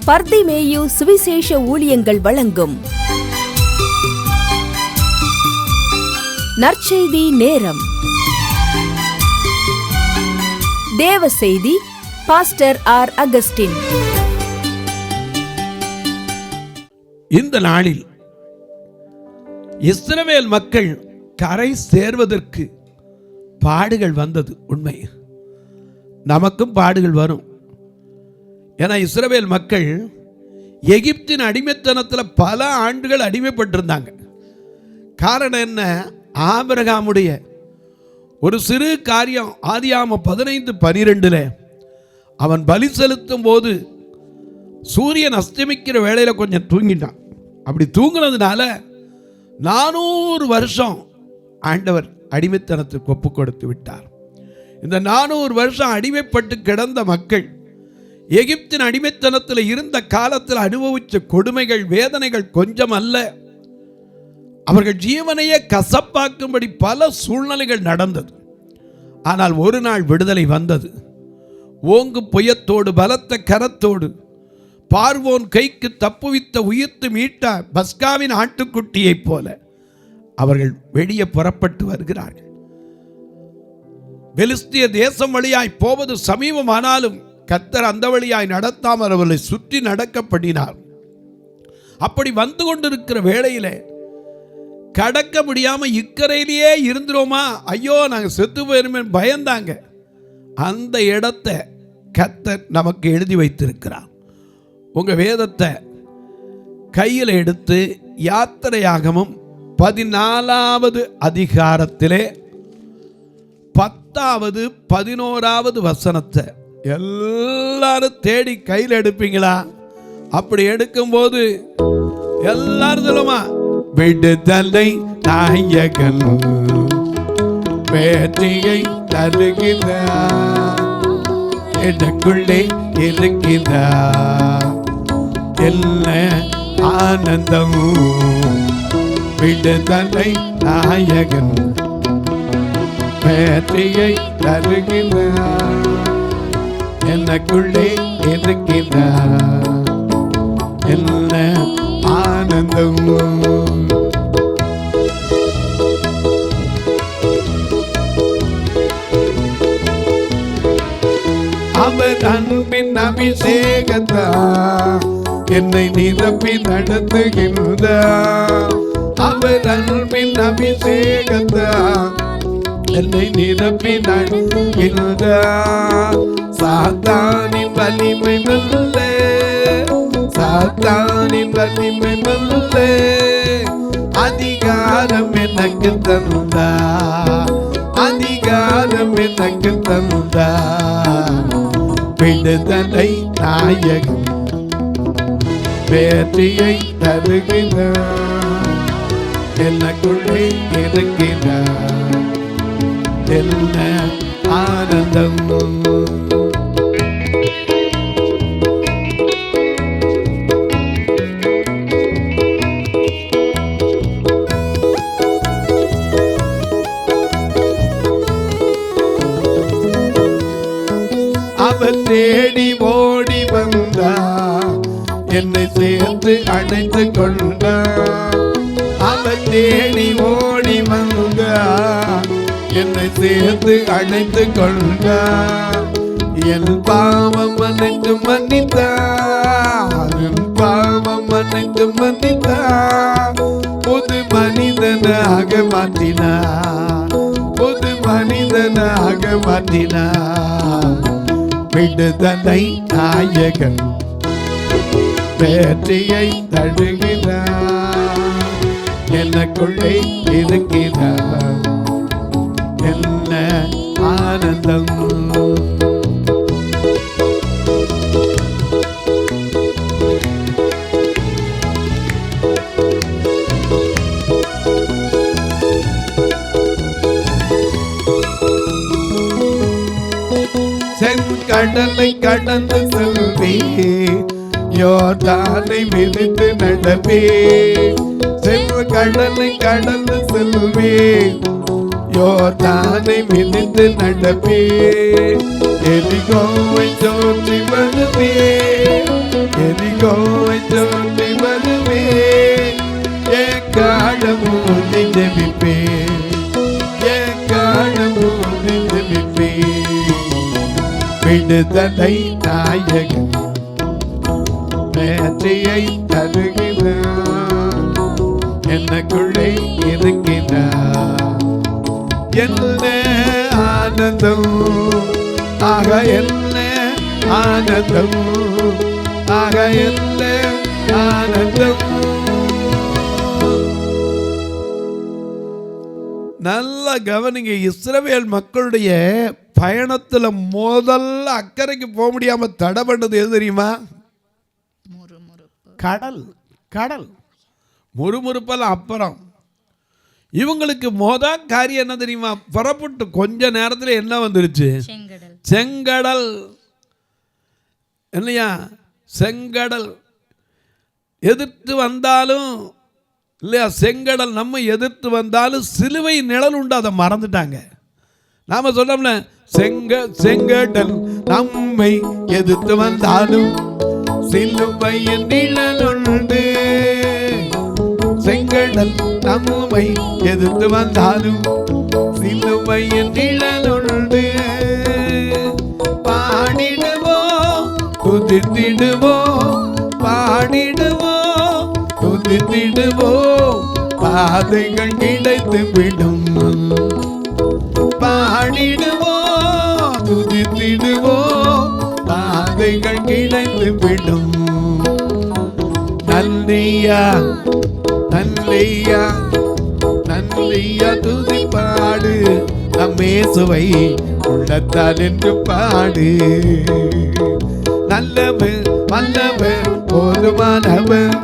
பர்திமேயு சுவிசேஷ ஊழியங்கள் வழங்கும் நற்செய்தி நேரம். தேவ செய்தி பாஸ்டர் ஆர். அகஸ்டின். இந்த நாளில் இஸ்ரவேல் மக்கள் கரை சேர்வதற்கு பாடுகள் வந்தது உண்மை. நமக்கும் பாடுகள் வரும். ஏன்னா இஸ்ரவேல் மக்கள் எகிப்தின் அடிமைத்தனத்தில் பல ஆண்டுகள் அடிமைப்பட்டிருந்தாங்க. காரணம் என்ன? ஆபிரகாமுடைய ஒரு சிறு காரியம். ஆதியாகமம் 15:12 அவன் பலி செலுத்தும் போது சூரியன் அஸ்தமிக்கிற வேளையில் கொஞ்சம் தூங்கிட்டான். அப்படி தூங்கினதுனால 400 வருஷம் ஆண்டவர் அடிமைத்தனத்துக்கு ஒப்பு கொடுத்து விட்டார். இந்த 400 வருஷம் அடிமைப்பட்டு கிடந்த மக்கள் எகிப்தின் அடிமைத்தனத்தில் இருந்த காலத்தில் அனுபவித்த கொடுமைகள், வேதனைகள் கொஞ்சம் அல்ல. அவர்கள் ஜீவனையே கசப்பாக்கும்படி பல சூழ்நிலைகள் நடந்தது. ஆனால் ஒரு நாள் விடுதலை வந்தது. ஓங்கு புயத்தோடு பலத்த கரத்தோடு பார்வோன் கைக்கு தப்புவித்த உயிர்த்து மீட்ட பஸ்காவின் ஆட்டுக்குட்டியைப் போல அவர்கள் வெளியே புறப்பட்டு வருகிறார்கள். பெலிஸ்திய தேசம் வழியாய் போவது சமீபமானாலும் கர்த்தர் அந்த வழியாய் நடத்தாமல் அவர்களை சுற்றி நடக்க பண்ணினார். அப்படி வந்து கொண்டிருக்கிற வேளையில கடக்க முடியாம இக்கரையிலேயே இருந்துருவோமா, ஐயோ நாங்கள் செத்து போயிருமே பயந்தாங்க. அந்த இடத்தை கர்த்தர் நமக்கு எழுதி வைத்திருக்கிறார். உங்க வேதத்தை கையில் எடுத்து யாத்திரையாகமம் 14வது அதிகாரத்திலே 10வது 11வது வசனத்தை எல்லாரும் தேடி கையில் எடுப்பீங்களா? அப்படி எடுக்கும்போது எல்லாரும் சொல்லுமா, விடுதலை நாயகன் வெற்றியை தருகிறார், எனக்குள்ளே இருக்கிறார் என்ன ஆனந்தம். விடுதலை நாயகன் வெற்றியை தருகிறார், எனக்குள்ளே இருக்கிறார் என்ன ஆனந்தம். அவர் அன்பின் அபிஷேகத்தா என்னை நிரப்பி நடத்துகின்றார். அவர் அன்பின் அபிஷேகத்தா என்னை நிரப்பி நடத்துகின்றார். சாத்தானின் வலிமை மெல்ல, சாத்தானின் வலிமை மெல்ல, அதிகாரம் எனக்கு தந்தார், அதிகாரம் எனக்கு தந்தார். விடுதலை நாயகன் வெற்றியை தருகிறார், எனக்குள்ளே இருக்கிறார் என்ன ஆனந்தம். அவர் தேடி ஓடி வந்தார், என்னை சேர்த்து அணைத்து கொண்டார். அவர் தேடி ஓடி வந்தார், என்னை சேர்த்து அணைத்து கொண்டார். என் பாவம் அனைத்து மன்னித்தார், என் பாவம் அனைத்து மன்னித்தார். புது மனிதனாக மாற்றினார், புது மனிதனாக மாற்றினார். விடுதலை நாயகன் வெற்றியை தருகிறார், எனக்குள்ளே இருக்கிறார் என்ன ஆனந்தம். செங்கடலை கடந்து செல்வே, யோர்தானை மிதித்து நடப்பே. செங்கடலை கடந்து செல்வே, யோர்தானை மிதித்து நடப்பே. எரிகோவை தோன்றி வருவே, எரிகோ எரிகோவை சொல்லி வருவேன், எக்காலமும் ஜெபிப்பேன், எக்காலமும் ஜெபிப்பேன். விடுதலை நாயகன் வெற்றியை தருகிறார், எனக்குள்ளே இருக்கிறார். என்ன ஆனந்தம், ஆக என்ன ஆனந்தம், ஆக என்ன ஆனந்தம். நல்லா கவனிங்க. இஸ்ரவேல் மக்களுடைய பயணத்துல முதல்ல அக்கறைக்கு போக முடியாம தடை பண்ணது எது தெரியுமா? கடல். கடல் முறுமுறுப்பெல்லாம் அப்புறம். இவங்களுக்கு காரியம் என்ன தெரியுமா? புறப்பட்டு கொஞ்ச நேரத்தில் என்ன வந்துருச்சு? செங்கடல். இல்லையா? செங்கடல் எதிர்த்து வந்தாலும் இல்லையா, செங்கடல் நம்ம எதிர்த்து வந்தாலும் சிலுவை நிழல் உண்டு, அதை மறந்துட்டாங்க. நாம சொன்னோம்ல, செங்கடல் நம்மை எதிர்த்து வந்தாலும் சிலுவையின் நிழல் உண்டு. செங்கடல் நம்மை எதிர்த்து வந்தாலும் சிலுவையின் நிழல் உண்டு. பாடிடுவோம் துதித்திடுவோம், பாடிடுவோம் துதித்திடுவோம், பாதைகள் கிடைத்து விடும். பாடிடுவோம் துதித்திடுவோம், பாதைகள் கிடைத்து விடும். நன்றியா நன்றியா நன்றியா துதி பாடு, நம்மேசுவை உள்ளத்தால் என்று பாடு. நல்லவர் வல்லவர் போதுமானவர்,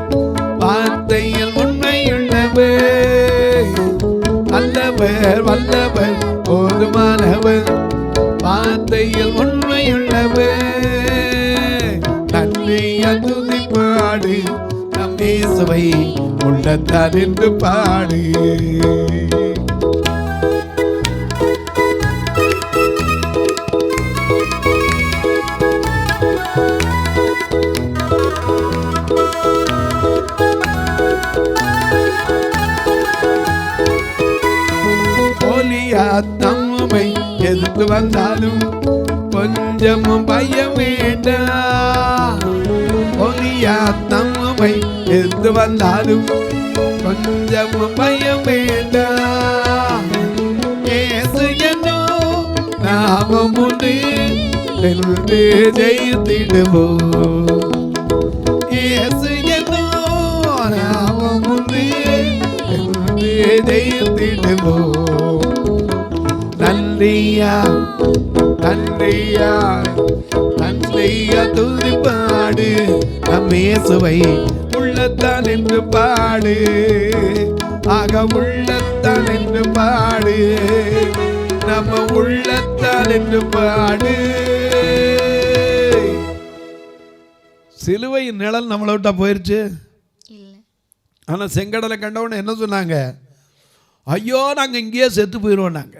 வார்த்தையில் உண்மையுள்ளவர். நல்லவர் வல்லவர் போதுமானவர், வார்த்தையில் உண்மையுள்ளவர். நன்றியா துதி பாடு, நம்மேசுவை உள்ளத்தால் என்று பாடு. நம்மை எதிர்த்து வந்தாலும் கொஞ்சமும் பயம் வேண்டாம். நம்மை எதிர்த்து வந்தாலும் கொஞ்சமும் பயம் வேண்டாம். இயேசு என்னும் நாமம் உண்டு, வென்று ஜெயித்திடுவோம். இயேசு என்னும் நாமம் உண்டு, வென்று ஜெயித்திடுவோம். நன்றியா நன்றியா நன்றியா துதி பாடு, நம்மேசுவை உள்ளத்தான் என்று பாடு. ஆக உள்ளத்தான் என்று பாடு, நம்ம உள்ளத்தான் என்று பாடு. சிலுவையின் நிழல் நம்மளை விட்டா போயிருச்சு. ஆனா செங்கடலை கண்டவன என்ன சொன்னாங்க? ஐயோ நாங்க இங்கேயே செத்து போயிடுவோம். நாங்க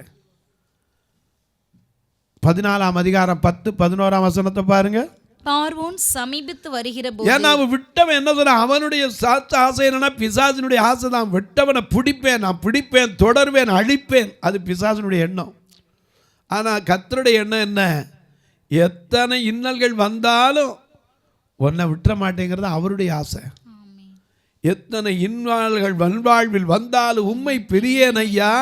14ஆம் அதிகாரம் 10-11 வசனத்தை பாருங்க. பார்வோன் சமீபித்து வருகிற போது, ஏன்னா அவன் விட்டவன் என்ன சொன்ன? அவனுடைய சாத்த ஆசை என்னன்னா, பிசாசினுடைய ஆசை தான். விட்டவனை பிடிப்பேன், நான் பிடிப்பேன், தொடர்வேன், அழிப்பேன். அது பிசாசினுடைய எண்ணம். ஆனால் கர்த்தருடைய எண்ணம் என்ன? எத்தனை இன்னல்கள் வந்தாலும் உன்னை விட்டுற மாட்டேங்கிறது அவருடைய ஆசை. எத்தனை இன்னல்கள் வன்வாழ்வில் வந்தாலும் உம்மை பிரியேன் ஐயா,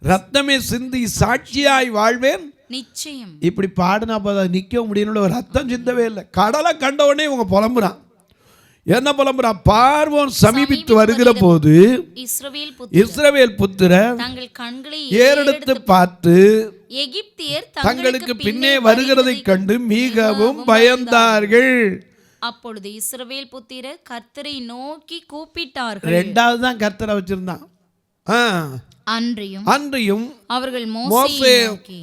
ரத்தமே சிந்தி சாட்சியாய் வாழ்வேன் நிச்சயம். இப்படி பாடினா நிற்க முடியல. ஒரு ரத்தம் சிந்தவே இல்லை. கடலை கண்ட உடனே இவங்க புலம்புறான். என்ன புலம்புறான்? பார்வோன் சமீபித்து வருகிற போது இஸ்ரவேல் புத்திரர் தங்கள் கண்களை ஏறெடுத்து பார்த்து எகிப்தியர் தங்களுக்கு பின்னே வருகிறதை கண்டு மிகவும் பயந்தார்கள். அப்பொழுது இஸ்ரவேல் புத்திரர் கர்த்தரை நோக்கி கூப்பிட்டார்கள். ரெண்டாவது தான் கர்த்தரை வச்சிருந்தான். அன்றியும் அவர்கள் மோசேயை நோக்கி,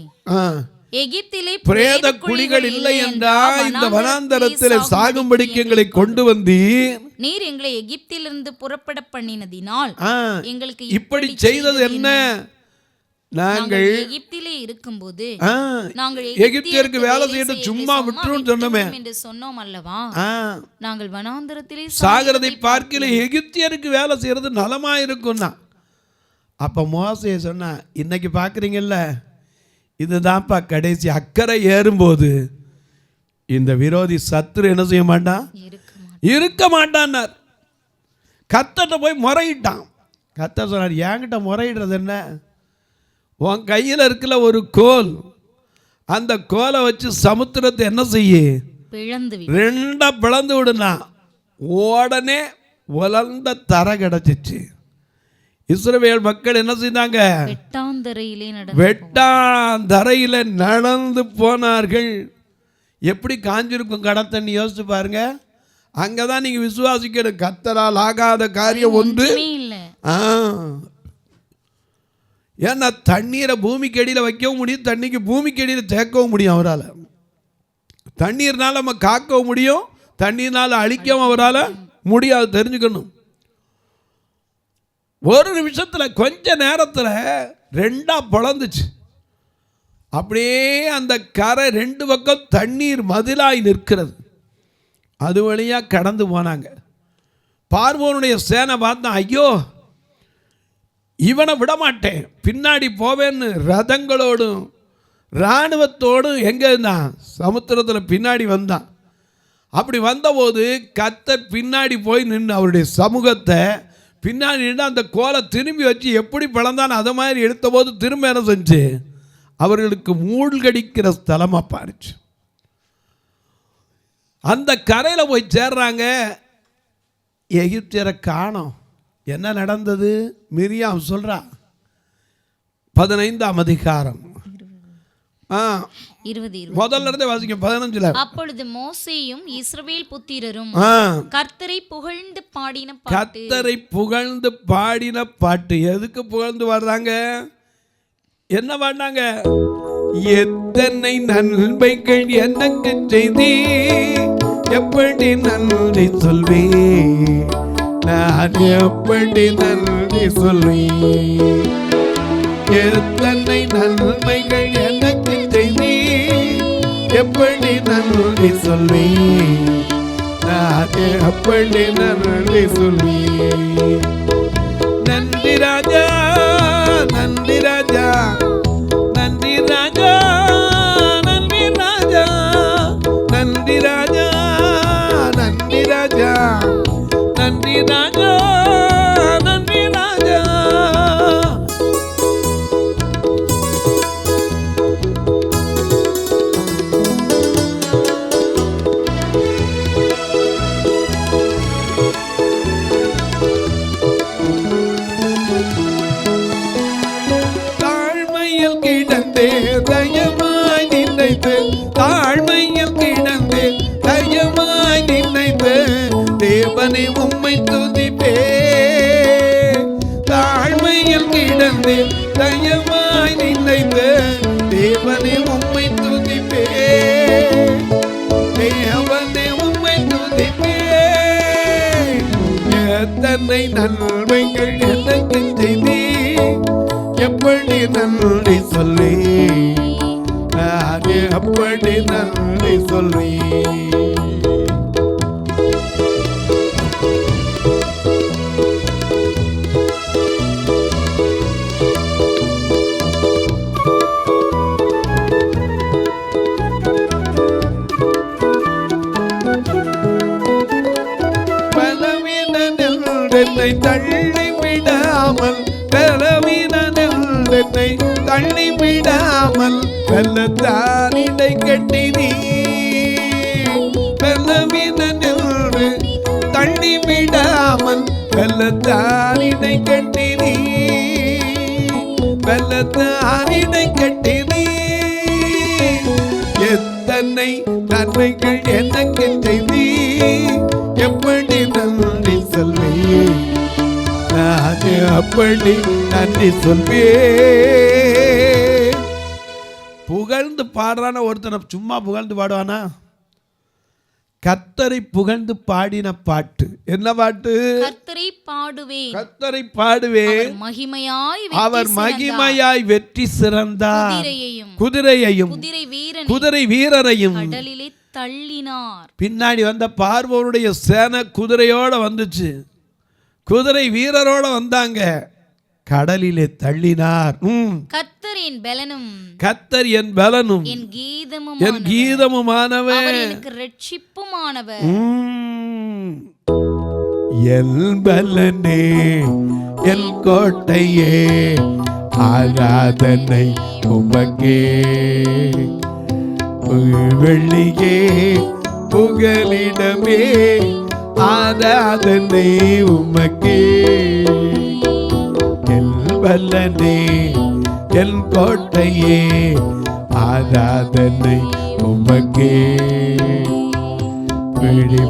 எகிப்திலே பிரேத குழிகள் இல்லை என்றா இந்த வனாந்தரத்தில் சாகும்படிக்கு எங்களை கொண்டு வந்தீர். நீர் எங்களை எகிப்திலிருந்து புறப்பட பண்ணினதினால் எங்களுக்கு இப்படி செய்தது என்ன? நாங்கள் எகிப்திலே இருக்கும்போது நாங்கள் எகிப்தியருக்கு வேலை செய்யட்டு சும்மா விட்டுரும் சொன்னோமே என்று சொன்னோம் அல்லவா? நாங்கள் வனாந்தரத்திலே சாகரதை பார்க்கல எகிப்தியருக்கு வேலை செய்யறது நலமா இருக்கும்னா. அப்ப மோசே சொன்னா, இன்னைக்கு பாக்குறீங்கல்ல, இதுதான்ப்பா கடைசி. அக்கறை ஏறும்போது இந்த விரோதி சத்துரு என்ன செய்ய மாட்டான், இருக்க மாட்டான்னார். கர்த்தர்ட்ட போய் முறையிட்டான். கர்த்தர் சொன்னார், என்கிட்ட முறையிடுறது என்ன, உன் கையில் இருக்கல ஒரு கோல், அந்த கோலை வச்சு சமுத்திரத்தை என்ன செய்ய, ரெண்டா பிளந்து விடுனா. உடனே உலர்ந்த தரை கிடைச்சிச்சு. இஸ்ரவேல் மக்கள் என்ன செய்தாங்க, வெட்டாந்தரையில நடந்து போனார்கள். எப்படி காஞ்சிருக்கும் கடல் தண்ணி யோசிச்சு பாருங்க. அங்கதான் நீங்க விசுவாசிக்கணும், கர்த்தரால் ஆகாத காரியம் ஒன்று. ஏன்னா தண்ணீரை பூமிக்கு அடியில் வைக்கவும் முடியும், தண்ணிக்கு பூமிக்கு அடியில் தேக்கவும் முடியும் அவரால். தண்ணீர்னால நம்ம காக்கவும் முடியும், தண்ணீர்னால அழிக்கவும் அவரால் முடியாது. தெரிஞ்சுக்கணும். ஒரு நிமிஷத்தில் கொஞ்ச நேரத்தில் ரெண்டா பிளந்துச்சு. அப்படியே அந்த கரை ரெண்டு பக்கம் தண்ணீர் மதிலாய் நிற்கிறது. அது வழியாக கடந்து போனாங்க. பார்வோனுடைய சேனை பார்த்தா, ஐயோ இவனை விடமாட்டேன், பின்னாடி போவேன்னு ரதங்களோடும் இராணுவத்தோடும் எங்கே இருந்தான், சமுத்திரத்தில் பின்னாடி வந்தான். அப்படி வந்தபோது கர்த்தர் பின்னாடி போய் நின்று அவருடைய சமூகத்தை பின்னாடி நின்று அந்த கோலை திரும்பி வச்சு எப்படி பிளந்தான் அதை மாதிரி எடுத்த போது திரும்ப என்ன செஞ்சு அவர்களுக்கு மூழ்கடிக்கிற ஸ்தலமாக பாருச்சு. அந்த கரையில் போய் சேர்றாங்க. எகிப்தியரை காணோம். என்ன நடந்தது மிரியாம் சொல்றா. 15ஆம் அதிகாரம் முதல்ல இருந்து வாசிங்க. 15ல அப்பொழுது மோசேயும் இஸ்ரவேல் புத்திரரும் கர்த்தரை புகழ்ந்து பாடின பாட்டு. எதுக்கு புகழ்ந்து வர்றாங்க, என்ன பாடினாங்க, எத்தனை நன்மைகள் எனக்கு செய்தி, எப்படி நன்றி சொல்வே, நான் எப்படி நன்றி சொல்வேன். எத்தனை நன்மைகள் எனக்கு செய்தி, எப்படி நன்றி சொல்வேன், நான் எப்படி நன்றி சொல்வேன். நன்றி ராஜா, நன்றி ராஜா, நன்றி ராஜா, நன்றி ராஜா, நன்றி ராஜா, நன்றி ராஜா, நன்றி ராஜா, நன்றி ராஜா. தாழ்மையில் கிடந்தே தயமாய் நினைத்து, தாழ்மையில் கிடந்தே தயமாய் நினைத்து, தேவனை உம்மை துதிப்பே. தாழ்மையில் கிடந்தே தயமாய் நினைத்து, தேவனை உம்மை துதிப்பே, தேவனை உம்மை துதிப்பே. எத்தனை நன்மைகள் எனக்கு செய்தி, எப்படி நன்றி சொல்லி, அப்படி நன்றி சொல்லி. என்னை தள்ளி விடாமல், பலவீனனை தள்ளி விடாமல், வெள்ளத்தானிடை கட்டி நீ, பலவீனனை தள்ளி விடாமல், வெள்ளத்தானிடை கட்டி நீ, வெள்ளத்தானிடை கட்டி நீ. எத்தனை நன்மைகள் எனக்கு செய்தி, எப்படி நன்றி சொல்வே, அப்படி நன்றி சொல்வே. புகழ்ந்து பாடுறான ஒருத்தனை சும்மா புகழ்ந்து பாடுவானா, கர்த்தரை புகழ்ந்து பாடின பாட்டு. என்ன பாட்டு? கர்த்தரை பாடுவேன், கர்த்தரை பாடுவேன், அவர் மகிமையாய் வெற்றி சிறந்தார், குதிரையையும் குதிரை வீரரையும் கடலிலே தள்ளினார். பின்னாடி வந்த பார்வோருடைய சேனை குதிரையோட வந்துச்சு, குதிரை வீரரோட வந்தாங்க, கடலிலே தள்ளினார். கர்த்தரின் பலனும், கர்த்தர் என் பலனும் என் கீதமும், என் கீதமுமானவர், அவர் எனக்கு இரட்சிப்புமானவர். என் பலனே, என் கோட்டையே, ஆராதனை உமக்கே, வெள்ளியே புகலிடமே, ஆராதனை உமக்கே. என் பலனே, என் கோட்டையே, ஆராதனை உமக்கே,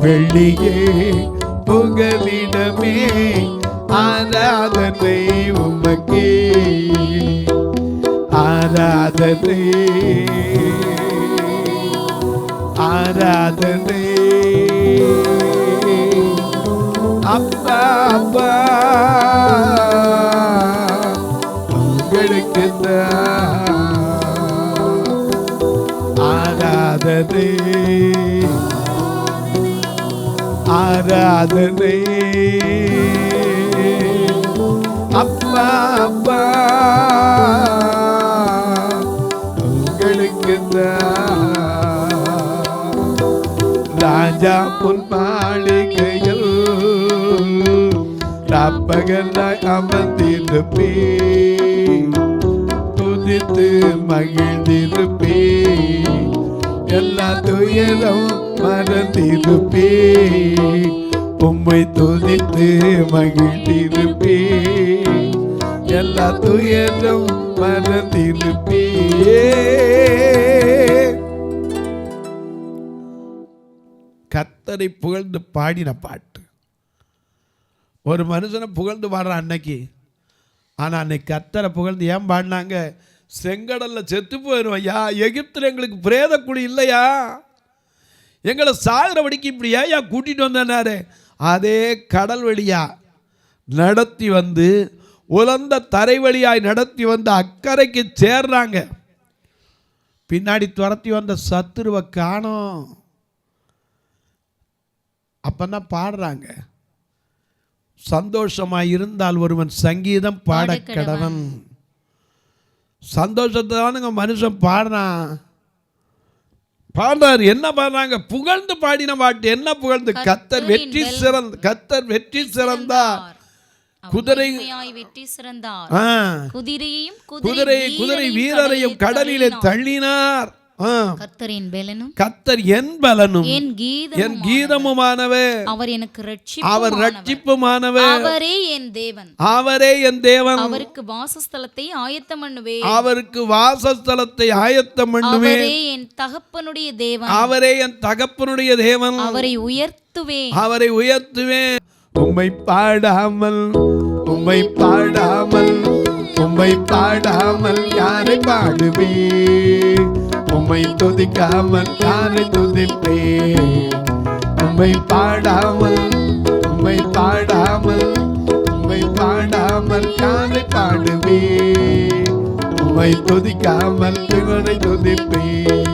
வெள்ளியே புகலிடமே, ஆராதனை உமக்கே, ஆராதனை ஆராதனை. அப்பா அப்பா உங்களுக்கு ஆராதனை ஆராதனை. அப்பா அப்பா உங்களுக்கு ராஜா பொன் மாளிகையில் ராப்பகலாய் அமர்ந்திருப்பே, துதித்து மகிழ்ந்திருப்பே, எல்லா துயரம் மறந்திருப்பே, உம்மை துதித்து மகிழ்ந்திருப்பே, எல்லா துயரம் மறந்திருப்பே. கர்த்தரை புகழ்ந்து பாடின பாட்டு. ஒரு மனுஷனை புகழ்ந்து பாடுறான் அன்னைக்கு, ஆனால் அன்னைக்கு கர்த்தரை புகழ்ந்து ஏன் பாடினாங்க? செங்கடல்ல செத்து போயிடும் ஐயா, எகிப்தில் எங்களுக்கு பிரேத குழி இல்லையா, எங்களை சாகிறபடிக்கு இப்படி ஏயா கூட்டிகிட்டு வந்தனாரு. அதே கடல் வழியா நடத்தி வந்து, உலர்ந்த தரை வழியாய் நடத்தி வந்து அக்கறைக்கு சேர்றாங்க. பின்னாடி துரத்தி வந்த சத்துருவை காணோம். அப்பதான் பாடுறாங்க, சந்தோஷமாய் இருந்தால் ஒருவன் சங்கீதம் பாட கடவன். சந்தோஷத்தை தானுங்க மனுஷன் பாடுறான். பாடுறாரு. என்ன பாடுறாங்க? புகழ்ந்து பாடின பாட்டு. என்ன புகழ்ந்து? கர்த்தர் வெற்றி சிறந்த, கர்த்தர் வெற்றி சிறந்தார், குதிரை வெற்றி சிறந்தார், குதிரையும் குதிரை வீரரையும் கடலிலே தள்ளினார். கர்த்தரின் பலனும், கர்த்தர் என் பலனும் என் கீதமுமானவர், அவர் எனக்கு அவர் இரட்சிப்புமானவர், அவரே என் தேவன், அவரே என் தேவன், அவருக்கு வாசஸ்தலத்தை ஆயத்தம் பண்ணுவேன், அவருக்கு வாசஸ்தலத்தை ஆயத்தம் பண்ணுவேன், அவரே என் தகப்பனுடைய தேவன், அவரே என் தகப்பனுடைய தேவன், அவரை உயர்த்துவேன், அவரை உயர்த்துவேன். உம்மை பாடாமல், உம்மை பாடாமல், உம்மை பாடாமல் யாரை பாடுவேன், உம்மை துதிக்காமல் யாரை துதிப்பேன், உம்மை பாடாமல், உம்மை பாடாமல், உம்மை பாடாமல் யாரை பாடுவேன், உம்மை துதிக்காமல் இவரை துதிப்பேன்.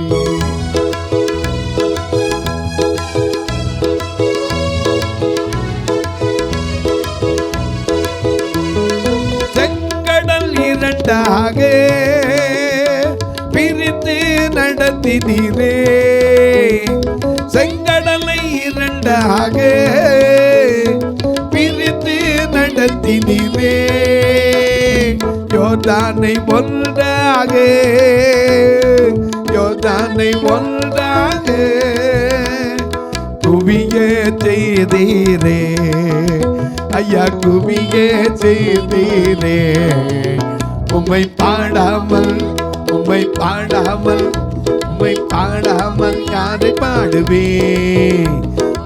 செங்கடல் இரண்டாக பிரித்து நடத்தினீரே, செங்கடலை இரண்டாக பிரித்து நடத்தினீரே, யோர்தானை ஒன்றாக, யோர்தானை ஒன்றாக குவிய செய்தீரே, ஐயா குவிய செய்தீரே. உம்மை பாடாமல், உம்மை பாடாமல், உம்மை பாடாமல் யாரை பாடுவேன்,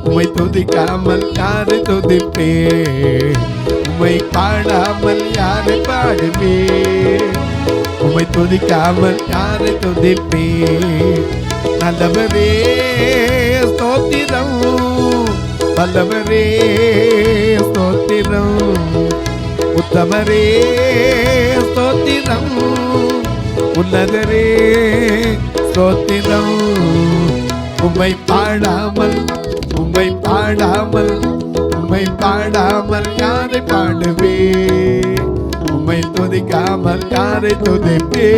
உம்மை துதிக்காமல் யாரை துதிப்பேன், உம்மை பாடாமல் யாரை பாடுவேன், உம்மை துதிக்காமல் யாரை துதிப்பேன். நல்லவரே ஸ்தோத்திரம், வல்லவரே ஸ்தோத்திரம், உத்தமரே ஸ்தோத்திரம், உன்னதரே ஸ்தோத்திரம். உம்மை பாடாமல் உம்மை பாடாமல் உம்மை பாடாமல் யாரை பாடுவே, உம்மை துதிக்காமல் யாரை துதிப்பே.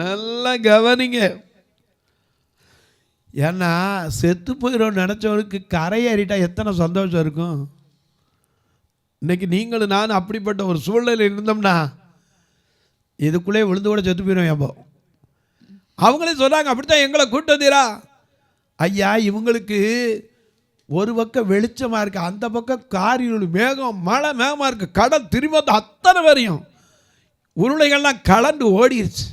நல்லா கவனிங்க. ஏன்னா செத்து போயிடும் நினச்சவனுக்கு கரையேறிட்டா எத்தனை சந்தோஷம் இருக்கும். இன்னைக்கு நீங்களும் நானும் அப்படிப்பட்ட ஒரு சூழ்நிலையில் இருந்தோம்னா இதுக்குள்ளே விழுந்து கூட செத்து போயிடும். ஏப்போ அவங்களே சொன்னாங்க, அப்படித்தான் எங்களை கூட்டத்தீரா. ஐயா, இவங்களுக்கு ஒரு பக்கம் வெளிச்சமாக இருக்கு, அந்த பக்கம் காரிருள் மேகம் மழை மேகமாக இருக்கு, கடல் திரும்ப அத்தனை வரையும் உருளைகள்லாம் கலண்டு ஓடிடுச்சு.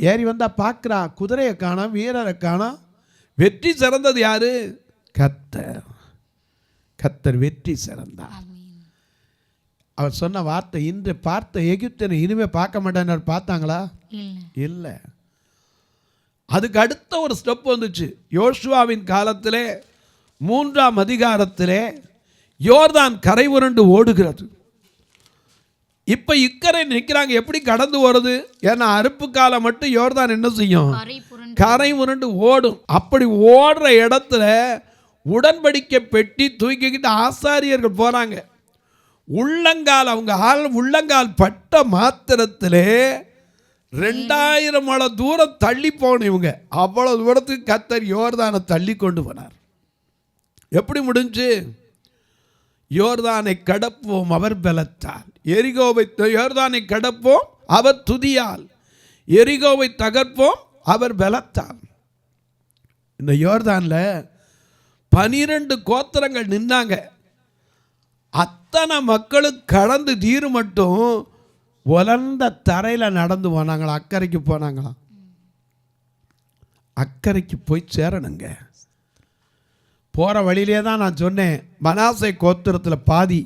ஏறி வந்தால் பார்க்குறா, குதிரையை காணோம், வீரரை காணோம். வெற்றி சிறந்தது யாரு? கர்த்தர். கர்த்தர் வெற்றி சிறந்தார். அவர் சொன்ன வார்த்தை, இன்று பார்த்த எகிப்தியனை இனிமே பார்க்க மாட்டேன்னு பார்த்தாங்களா? இல்லை. அதுக்கு அடுத்த ஒரு ஸ்டெப் வந்துச்சு. யோசுவாவின் காலத்திலே 3ஆம் அதிகாரத்திலே யோர்தான் கரை உருண்டு ஓடுகிறது. இப்போ இக்கரை நிற்கிறாங்க, எப்படி கடந்து ஓடுறது? ஏன்னா அறுப்பு காலம் மட்டும் யோர்தான் என்ன செய்யும்? கரை உருண்டு ஓடும். அப்படி ஓடுற இடத்துல உடன்படிக்கை பெட்டி தூக்கிக்கிட்டு ஆசாரியர்கள் போகிறாங்க. உள்ளங்கால் அவங்க உள்ளங்கால் பட்ட மாத்திரத்திலே 2000 மழை தூரம் தள்ளி போகணும் இவங்க. அவ்வளோ தூரத்துக்கு கர்த்தர் யோர்தானை தள்ளி கொண்டு போனார். எப்படி முடிஞ்சு? யோர்தானை கடப்போம் அவர் பலத்தால், யோர்தானை கடப்போம் அவர் துதியால், எரிகோவை தகர்ப்போம் அவர் பலத்தால். இந்த யோர்தானில் 12 கோத்திரங்கள் நின்னாங்க. அத்தனை மக்களும் கடந்து தீரு மட்டும் உலர்ந்த தரையில் நடந்து போனாங்களா, அக்கறைக்கு போனாங்களாம். அக்கறைக்கு போய் சேரணுங்க. போகிற வழியிலே தான் நான் சொன்னேன், மனாசே கோத்திரத்தில் பாதி,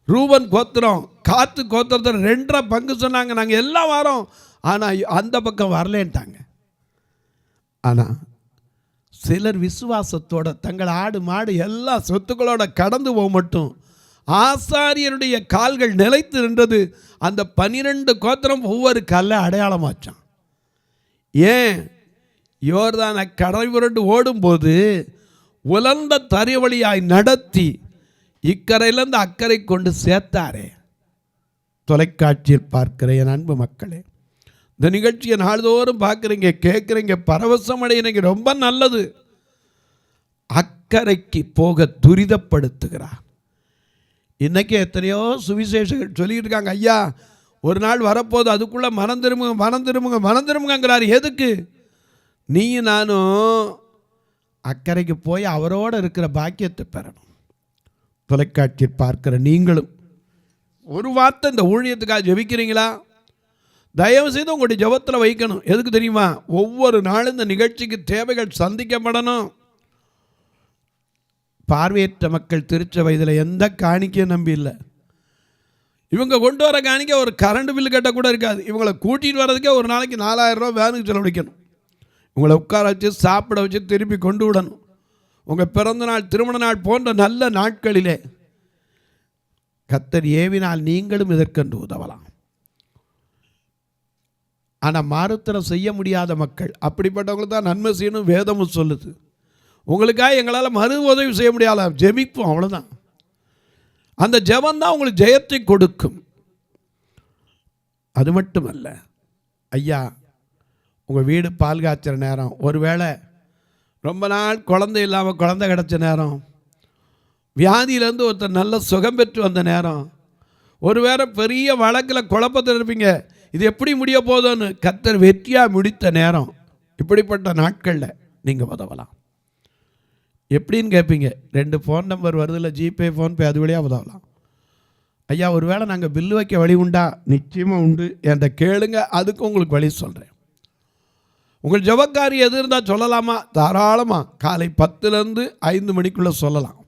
ரூபன் கோத்திரம், காத்து கோத்திரத்தில் 2.5 பங்கு சொன்னாங்க, நாங்கள் எல்லாம் வரோம். ஆனால் அந்த பக்கம் வரலேன்ட்டாங்க. ஆனால் சிலர் விசுவாசத்தோட தங்கள் ஆடு மாடு எல்லா சொத்துக்களோட கடந்து போக மட்டும் ஆசாரியனுடைய கால்கள் நிலைத்து நின்றது. அந்த 12 கோத்திரம் ஒவ்வொரு கல்லை அடையாளமாச்சான். ஏன்? யோர்தானை கடை புரண்டு ஓடும்போது உலர்ந்த தரை வழியாய் நடத்தி இக்கரையிலேருந்து அக்கறை கொண்டு சேர்த்தாரே. தொலைக்காட்சியில் பார்க்கிற என் அன்பு மக்களே, இந்த நிகழ்ச்சியை நாள்தோறும் பார்க்குறீங்க, கேட்குறீங்க, பரவசம் அடைகிறீங்க, ரொம்ப நல்லது. அக்கறைக்கு போக துரிதப்படுத்துகிறார். இன்றைக்கி எத்தனையோ சுவிசேஷங்கள் சொல்லிட்டு இருக்காங்க, ஐயா ஒரு நாள் வரப்போது, அதுக்குள்ளே மனம் திரும்புங்க மனம் திரும்புங்க மனம் திரும்புங்கிறார். எதுக்கு? நீயும் நானும் அக்கறைக்கு போய் அவரோடு இருக்கிற பாக்கியத்தை பெறணும். தொலைக்காட்சியில் பார்க்கிற நீங்களும் ஒரு வார்த்தை இந்த ஊழியத்துக்காக ஜெபிக்கிறீங்களா? தயவு செய்து உங்களுடைய ஜெபத்தில் வைக்கணும். எதுக்கு தெரியுமா? ஒவ்வொரு நாளும் இந்த நிகழ்ச்சிக்கு தேவைகள் சந்திக்கப்படணும். பார்வையற்ற மக்கள் திருச்சபை இதில் எந்த காணிக்கையும் நம்பி இல்லை. இவங்க கொண்டு வர காணிக்க ஒரு கரண்ட் பில்லு கட்ட கூட இருக்காது. இவங்களை கூட்டிகிட்டு வர்றதுக்கே ஒரு நாளைக்கு 4000 ரூபா வேனுக்கு செலவழிக்கணும். உங்களை உட்கார வச்சு சாப்பிட வச்சு திருப்பி கொண்டு விடணும். உங்கள் பிறந்த நாள், திருமண நாள் போன்ற நல்ல நாட்களிலே கர்த்தர் ஏவினால் நீங்களும் இதற்கென்று உதவலாம். ஆனால் மாறுத்தரம் செய்ய முடியாத மக்கள், அப்படிப்பட்டவங்களுக்கு தான் நன்மை செய்யணும் வேதமும் சொல்லுது. உங்களுக்காக எங்களால் மறு உதவி செய்ய முடியாத, ஜெபிப்போம், அவ்வளோதான். அந்த ஜெபந்தான் உங்களுக்கு ஜெயத்தை கொடுக்கும். அது மட்டுமல்ல, ஐயா உங்கள் வீடு பால் காய்ச்சிற நேரம், ஒருவேளை ரொம்ப நாள் குழந்தை இல்லாமல் குழந்தை கிடச்ச நேரம், வியாதியிலேருந்து ஒருத்தர் நல்ல சுகம் பெற்று வந்த நேரம், ஒருவேளை பெரிய வழக்கில் குழப்பத்தில் இருப்பீங்க, இது எப்படி முடிய போதுன்னு கர்த்தர் வெற்றியாக முடித்த நேரம், இப்படிப்பட்ட நாட்களில் நீங்கள் உதவலாம். எப்படின்னு கேட்பீங்க? 2 ஃபோன் நம்பர் வருதில்ல, ஜிபே, ஃபோன்பே, அது வழியாக உதவலாம். ஐயா ஒருவேளை நாங்கள் பில்லு வைக்க வழி உண்டா? நிச்சயமாக உண்டு, என்கிட்ட கேளுங்க, அதுக்கு உங்களுக்கு வழி சொல்கிறேன். உங்கள் ஜபக்காரி எது இருந்தால் சொல்லலாமா? தாராளமாக காலை 10லேருந்து 5 மணிக்குள்ளே சொல்லலாம்.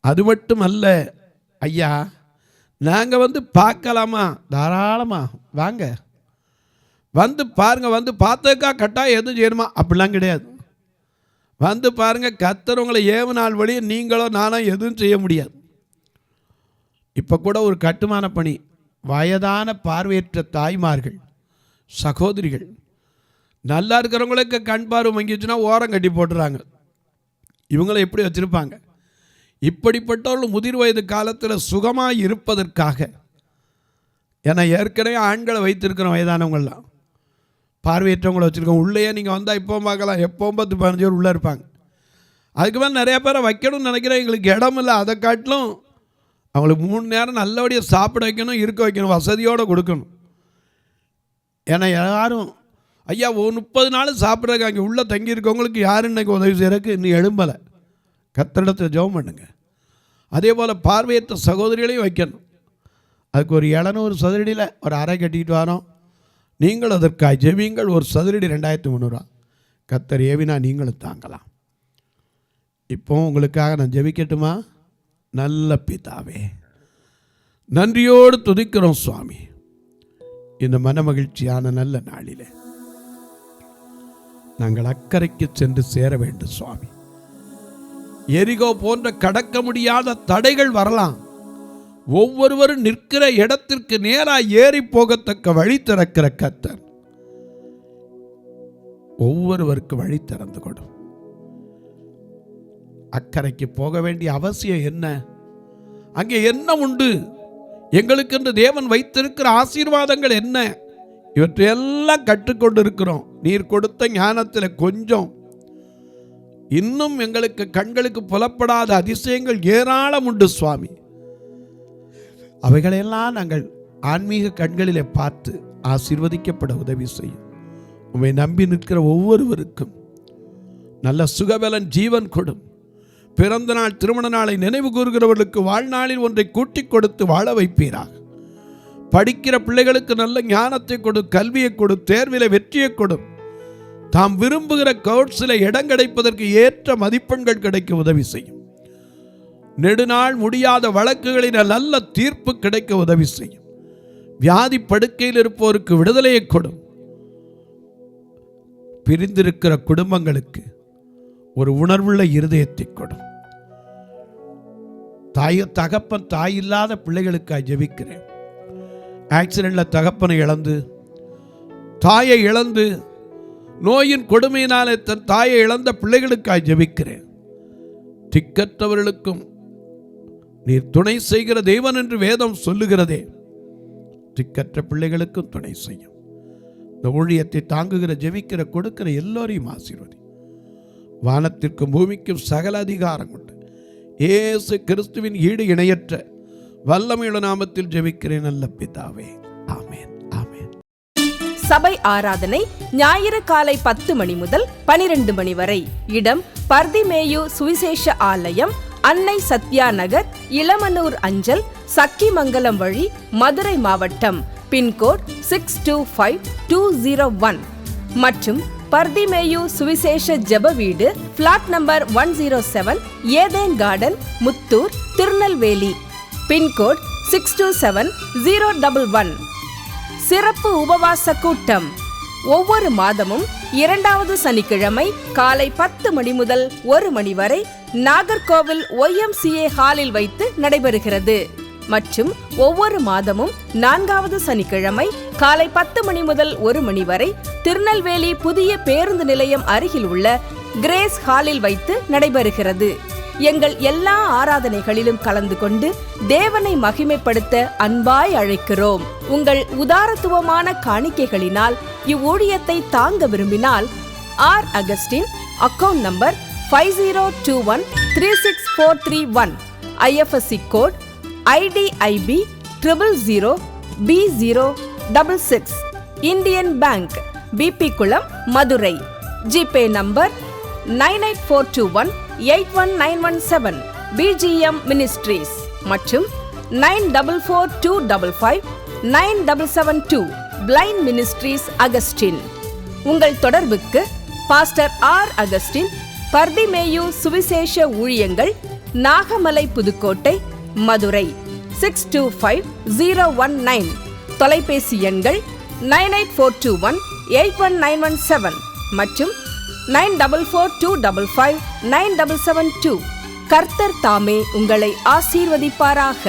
அது மட்டும் அல்ல, ஐயா நாங்கள் வந்து பார்க்கலாமா? தாராளமாக வாங்க. வந்து பாருங்க, வந்து பார்த்ததுக்கா கட்டாயம் எதுவும் செய்யணுமா அப்படிலாம் கிடையாது. வந்து பாருங்க, கர்த்தர் உங்களை ஏவுநாள் வழி நீங்களோ நானோ எதுவும் செய்ய முடியாது. இப்போ கூட ஒரு கட்டுமான பணி, வயதான பார்வையற்ற தாய்மார்கள் சகோதரிகள் நல்லா இருக்கிறவங்களுக்கு கண் பார்வை மங்கிச்சுன்னா ஓரம் கட்டி போட்டுறாங்க. இவங்களை எப்படி வச்சுருப்பாங்க? இப்படிப்பட்டவர்கள் முதிர் வயது காலத்தில் சுகமாக இருப்பதற்காக, ஏன்னா ஏற்கனவே ஆண்களை வைத்திருக்கிற வயதானவங்களாம் பார்வையற்றவங்களை வச்சுருக்கோம். உள்ளேயே நீங்கள் வந்தால் இப்போவும் பார்க்கலாம், எப்போவும் 10-15 பேர் உள்ளே இருப்பாங்க. அதுக்கு மேலே நிறையா பேரை வைக்கணும்னு நினைக்கிறேன். எங்களுக்கு இடம் இல்லை. அதை காட்டிலும் அவங்களுக்கு 3 நேரம் நல்லபடியாக சாப்பிட வைக்கணும், இருக்க வைக்கணும், வசதியோடு கொடுக்கணும். ஏன்னா யாரும் ஐயா 30 நாள் சாப்பிட்றதுக்கு அங்கே உள்ளே தங்கியிருக்கவங்களுக்கு யார் இன்னைக்கு உதவி செய்கிறதுக்கு இன்னும் எழும்பலை. கர்த்தரிடத்தில் ஜெபம் பண்ணுங்க. அதே போல் பார்வையற்ற சகோதரிகளையும் வைக்கணும். அதுக்கு ஒரு 700 சதுரடியில் ஒரு அறை கட்டிக்கிட்டு வரோம். நீங்கள் அதற்காக ஜெபியுங்கள். ஒரு சதுரடி 2300. கர்த்தர் ஏவினா நீங்களும் தாங்கலாம். இப்போ உங்களுக்காக நான் ஜெபிக்கட்டுமா? நல்ல பிதாவே, நன்றியோடு துதிக்கிறோம் சுவாமி. இந்த மனமகிழ்ச்சியான நல்ல நாளிலே நாங்கள் அக்கறைக்கு சென்று சேர வேண்டும் சுவாமி. எரிகோ போன்ற கடக்க முடியாத தடைகள் வரலாம். ஒவ்வொருவரும் நிற்கிற இடத்திற்கு நேராக ஏறி போகத்தக்க வழி திறக்கிற கர்த்தர் ஒவ்வொருவருக்கு வழி திறந்து கொடும். அக்கறைக்கு போக வேண்டிய அவசியம் என்ன? அங்கே என்ன உண்டு? எங்களுக்கு என்று தேவன் வைத்திருக்கிற ஆசீர்வாதங்கள் என்ன? இவற்றையெல்லாம் கற்றுக்கொண்டு இருக்கிறோம். நீர் கொடுத்த ஞானத்தில் கொஞ்சம் இன்னும் எங்களுக்கு கண்களுக்கு புலப்படாத அதிசயங்கள் ஏராளம் உண்டு சுவாமி. அவைகளெல்லாம் நாங்கள் ஆன்மீக கண்களிலே பார்த்து ஆசீர்வதிக்கப்பட உதவி செய்யும். உம்மை நம்பி நிற்கிற ஒவ்வொருவருக்கும் நல்ல சுகபலன் ஜீவன் கொடும். பிறந்த நாள் திருமண நாளை நினைவு கூறுகிறவர்களுக்கு வாழ்நாளில் ஒன்றை கூட்டிக் கொடுத்து வாழ வைப்பீராக. படிக்கிற பிள்ளைகளுக்கு நல்ல ஞானத்தை கொடு, கல்வியை கொடு, தேர்வில வெற்றியை கொடு. தாம் விரும்புகிற கோர்ஸில் இடம் கிடைப்பதற்கு ஏற்ற மதிப்பெண்கள் கிடைக்க உதவி செய்யும். நெடுநாள் முடியாத வழக்குகளில் நல்ல தீர்ப்பு கிடைக்க உதவி செய்யும். வியாதி படுக்கையில் இருப்போருக்கு விடுதலையை கொடும். பிரிந்திருக்கிற குடும்பங்களுக்கு ஒரு உணர்வுள்ள இருதயத்தை கொடும். தகப்பன் தாய் இல்லாத பிள்ளைகளுக்காக ஜெபிக்கிறேன். ஆக்சிடென்ட்ல தகப்பனை இழந்து, தாயை இழந்து, நோயின் கொடுமையினாலே தன் தாயை இழந்த பிள்ளைகளுக்காக ஜெபிக்கிறேன். திக்கற்றவர்களுக்கும் நீர் துணை செய்கிற தேவன் என்று வேதம் சொல்லுகிறதே. திக்கற்ற பிள்ளைகளுக்கும் துணை செய்யும். இந்த ஊழியத்தை தாங்குகிற, ஜெபிக்கிற, கொடுக்கிற எல்லோரையும் ஆசீர்வதி. வானத்திற்கும் பூமிக்கும் சகல அதிகாரம் கொண்டு இயேசு கிறிஸ்துவின் ஈடு இணையற்ற வல்லமையுள்ள நாமத்தில் ஜெபிக்கிறேன் நல்ல பிதாவே. ஆமென், ஆமென். சபை ஆராதனை ஞாயிறு காலை 10 மணி முதல் 12 மணி வரை. இடம் பர்திமேயு சுவிசேஷ ஆலயம், அன்னை சத்யா நகர், இளமனூர் அஞ்சல், சக்கிமங்கலம் வழி, மதுரை மாவட்டம். பின்கோட் 625201 மற்றும் பர்திமேயு சுவிசேஷ ஜெப வீடு, flat number 107, Eden garden, Muthur, Tirunelveli. Pin code 627011. சிறப்பு உபவாச கூட்டம் ஒவ்வொரு மாதமும் 2வது சனிக்கிழமை காலை 10 மணி முதல் 1 மணி வரை நாகர்கோவில் YMCA ஹாலில் வைத்து நடைபெறுகிறது. மற்றும் ஒவ்வொரு மாதமும் 4வது சனிக்கிழமை காலை 10 மணி முதல் 1 மணி வரை திருநெல்வேலி புதிய பேருந்து நிலையம் அருகில் உள்ள கிரேஸ் ஹாலில் வைத்து நடைபெறுகிறது. எங்கள் எல்லா ஆராதனைகளிலும் கலந்து கொண்டு தேவனை மகிமைப்படுத்த அன்பாய் அழைக்கிறோம். உங்கள் உதாரத்துவமான காணிக்கைகளினால் இவ்வூழியத்தை தாங்க விரும்பினால் R Augustine, account number 5021364331, IFSC code IDIB 000B066, Indian Bank, BP Kulam, Madurai. GPay number 9842181917, BGM ministries மற்றும் 9442559772, பிளைண்ட் மினிஸ்ட்ரீஸ் அகஸ்டின். உங்கள் தொடர்புக்கு பாஸ்டர் ஆர் அகஸ்டின், பர்திமேயு சுவிசேஷ ஊழியங்கள், நாகமலை, புதுக்கோட்டை, மதுரை 625019. தொலைபேசி எண்கள் 9842181917 மற்றும் 9442559772. கர்த்தர் தாமே உங்களை ஆசீர்வதிப்பாராக.